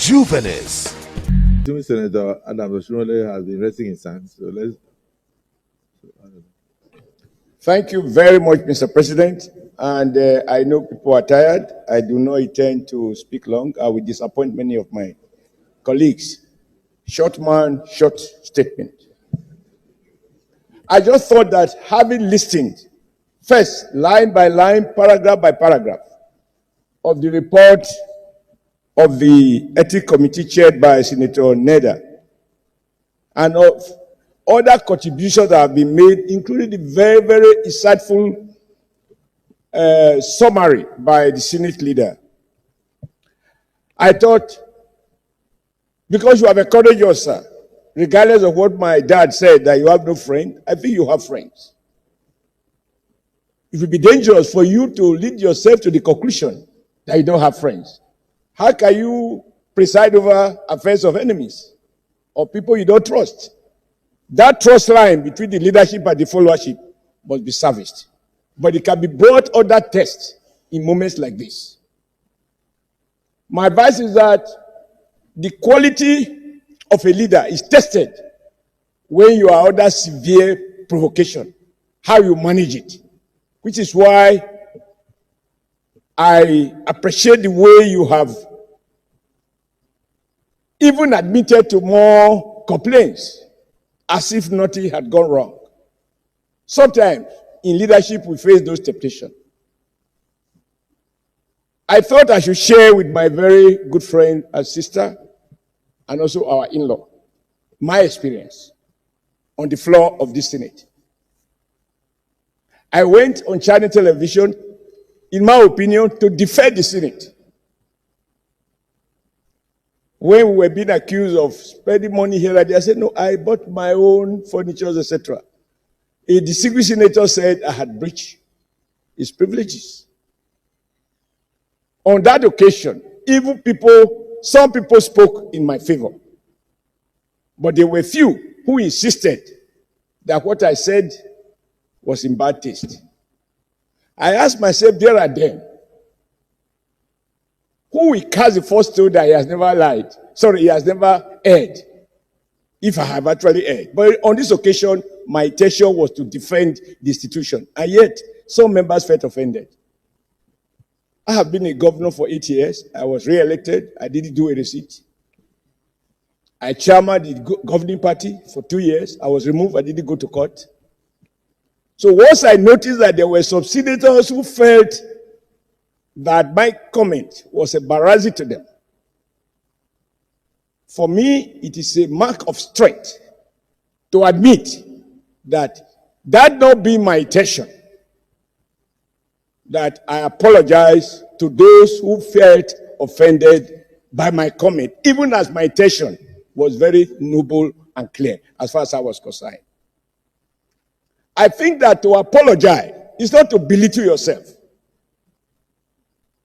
Juvenis. Senator Adam Oshiomhole has been resting his hands. So let's. Thank you very much, Mr. President. And I know people are tired. I do not intend to speak long. I will disappoint many of my colleagues. Short man, short statement. I just thought that having listened, first, line by line, paragraph by paragraph, of the report of the Ethics Committee chaired by Senator Neda, and of other contributions that have been made, including the very, very insightful summary by the Senate leader. I thought, because you have encouraged us, sir, regardless of what my dad said, that you have no friend, I think you have friends. It would be dangerous for you to lead yourself to the conclusion that you don't have friends. How can you preside over affairs of enemies or people you don't trust? That trust line between the leadership and the followership must be serviced. But it can be brought under test in moments like this. My advice is that the quality of a leader is tested when you are under severe provocation, how you manage it, which is why I appreciate the way you have even admitted to more complaints as if nothing had gone wrong. Sometimes in leadership we face those temptations. I thought I should share with my very good friend and sister and also our in-law my experience on the floor of this Senate. I went on China television, in my opinion, to defend the Senate. When we were being accused of spending money here and there, I said, no, I bought my own furniture, etc. A distinguished senator said I had breached his privileges. On that occasion, some people spoke in my favor. But there were few who insisted that what I said was in bad taste. I asked myself there and then, who will cast the first stone that he has never lied? Sorry, he has never erred, if I have actually erred. But on this occasion, my intention was to defend the institution. And yet, some members felt offended. I have been a governor for 8 years. I was re-elected. I didn't do a receipt. I chairman the governing party for 2 years. I was removed. I didn't go to court. So once I noticed that there were some senators who felt that my comment was embarrassing to them, for me, it is a mark of strength to admit that not being my intention, that I apologize to those who felt offended by my comment, even as my intention was very noble and clear as far as I was concerned. I think that to apologize is not to belittle yourself.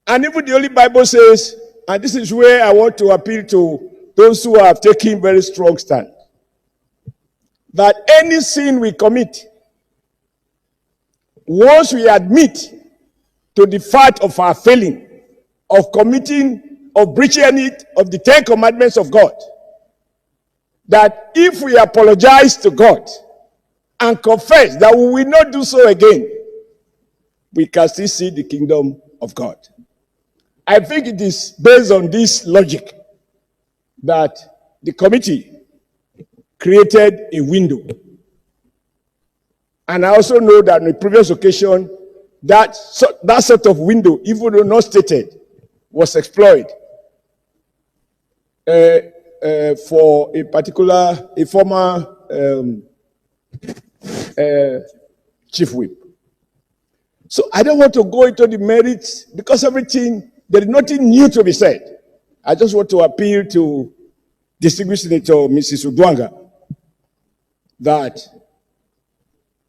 And even the Holy Bible says, and this is where I want to appeal to those who have taken very strong stand, that any sin we commit, once we admit to the fact of our failing, of breaching any of the 10 commandments of God, that if we apologize to God and confess that we will not do so again, we can still see the kingdom of God. I think it is based on this logic that the committee created a window. And I also know that on the previous occasion, that sort of window, even though not stated, was exploited for a former chief whip. So I don't want to go into the merits because there is nothing new to be said. I just want to appeal to distinguished Senator Mrs. Udwanga that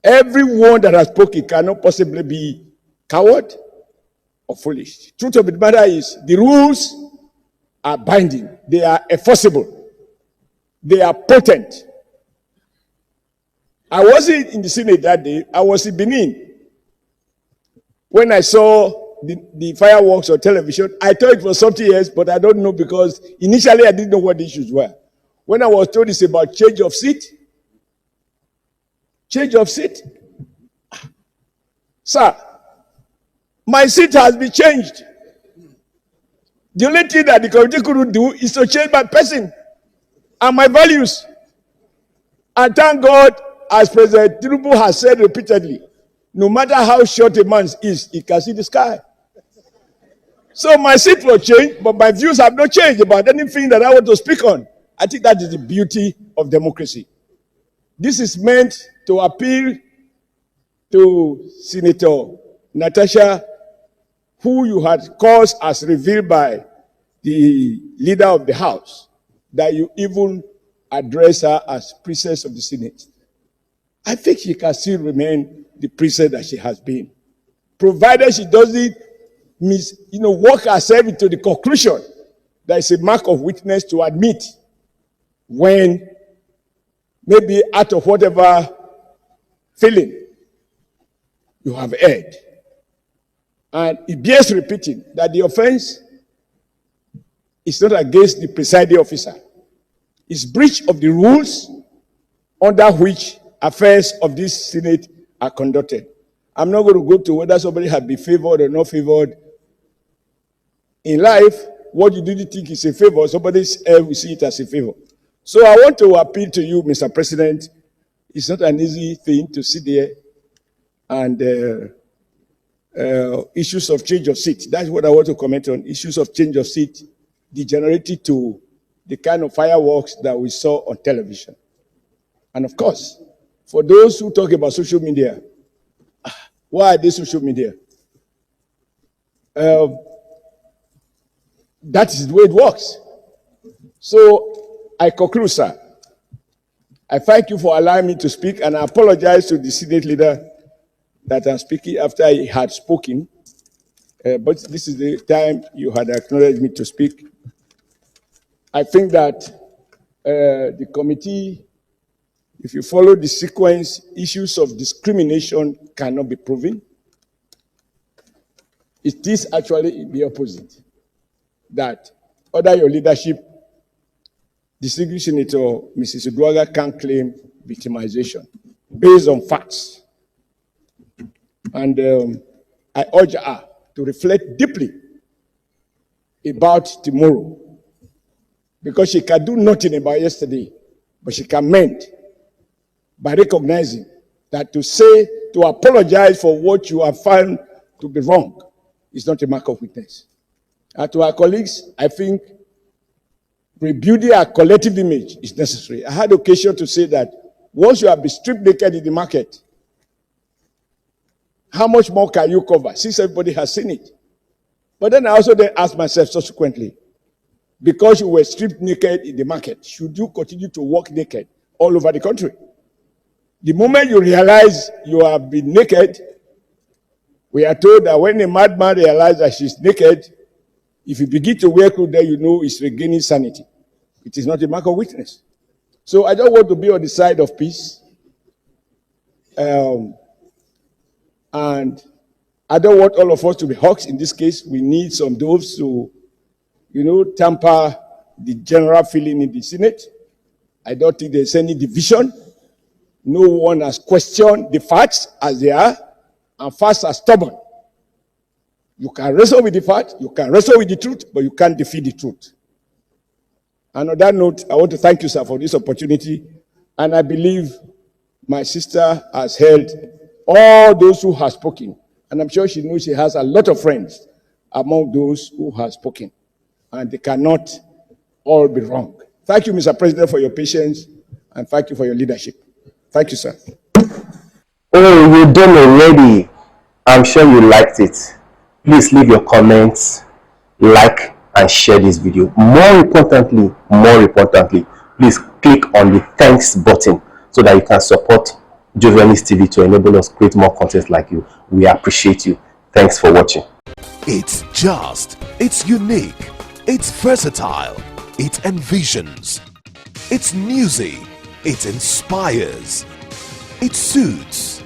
everyone that has spoken cannot possibly be coward or foolish. Truth of the matter is, the rules are binding. They are enforceable. They are potent. I wasn't in the Senate that day. I was in Benin when I saw the fireworks on television. I thought it was something else, but I don't know because initially I didn't know what the issues were. When I was told it's about change of seat, sir, my seat has been changed. The only thing that the committee couldn't do is to change my person and my values. And thank God, as President Tinubu has said repeatedly, no matter how short a man is, he can see the sky. So my seat will change, but my views have not changed about anything that I want to speak on. I think that is the beauty of democracy. This is meant to appeal to Senator Natasha, who you had caused as revealed by the leader of the House, that you even address her as princess of the Senate. I think she can still remain the princess that she has been, provided she doesn't work herself into the conclusion that it's a mark of weakness to admit when maybe out of whatever feeling you have erred. And it bears repeating that the offense is not against the presiding officer. It's breach of the rules under which affairs of this Senate are conducted. I'm not going to go to whether somebody has been favored or not favored. In life, what you do think is a favor, somebody else will see it as a favor. So I want to appeal to you, Mr. President. It's not an easy thing to sit there and issues of change of seat. That's what I want to comment on. Issues of change of seat degenerated to the kind of fireworks that we saw on television. And of course, for those who talk about social media, why are they social media? That is the way it works. So I conclude, sir. I thank you for allowing me to speak, and I apologize to the Senate leader that I'm speaking after he had spoken. But this is the time you had acknowledged me to speak. I think that the committee, if you follow the sequence, issues of discrimination cannot be proven. It is actually the opposite. That under your leadership, distinguished Senator Mrs. Uduaga can claim victimization based on facts. And I urge her to reflect deeply about tomorrow, because she can do nothing about yesterday, but she can mend by recognizing that to apologize for what you have found to be wrong is not a mark of weakness. And to our colleagues, I think rebuilding our collective image is necessary. I had occasion to say that once you have been stripped naked in the market, how much more can you cover, since everybody has seen it? But then I also then asked myself subsequently, because you were stripped naked in the market, should you continue to walk naked all over the country? The moment you realize you have been naked, we are told that when a madman realizes that she's naked, if you begin to wear clothes, then you know it's regaining sanity. It is not a mark of weakness. So I just want to be on the side of peace. And I don't want all of us to be hawks. In this case, we need some doves to, temper the general feeling in the Senate. I don't think there's any division. No one has questioned the facts as they are, and facts are stubborn. You can wrestle with the fact, you can wrestle with the truth, but you can't defeat the truth. And on that note, I want to thank you, sir, for this opportunity. And I believe my sister has heard all those who have spoken. And I'm sure she knows she has a lot of friends among those who have spoken. And they cannot all be wrong. Thank you, Mr. President, for your patience, and thank you for your leadership. Thank you, sir. Oh, you're done already. I'm sure you liked it. Please leave your comments, like, and share this video. More importantly, please click on the thanks button so that you can support Jovialis TV to enable us create more content like you. We appreciate you. Thanks for watching. It's just, it's unique, it's versatile, it envisions, it's newsy, it inspires, it suits,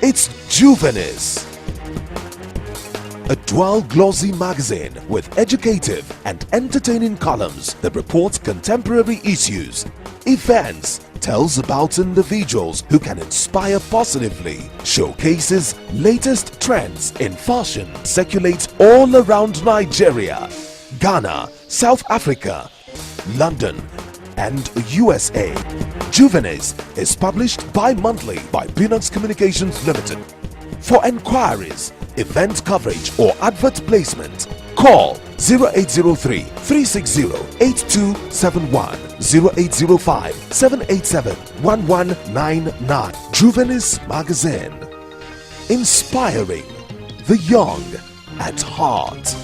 it's Jovialis. a dual glossy magazine with educative and entertaining columns that report contemporary issues, events, tells about individuals who can inspire positively, showcases latest trends in fashion, circulates all around Nigeria, Ghana, South Africa, London, and USA. Juvenis is published bi-monthly by Peanuts Communications Limited. For enquiries, event coverage or advert placement, call 0803 360 8271, 0805 787 1199. Juvenis Magazine, inspiring the young at heart.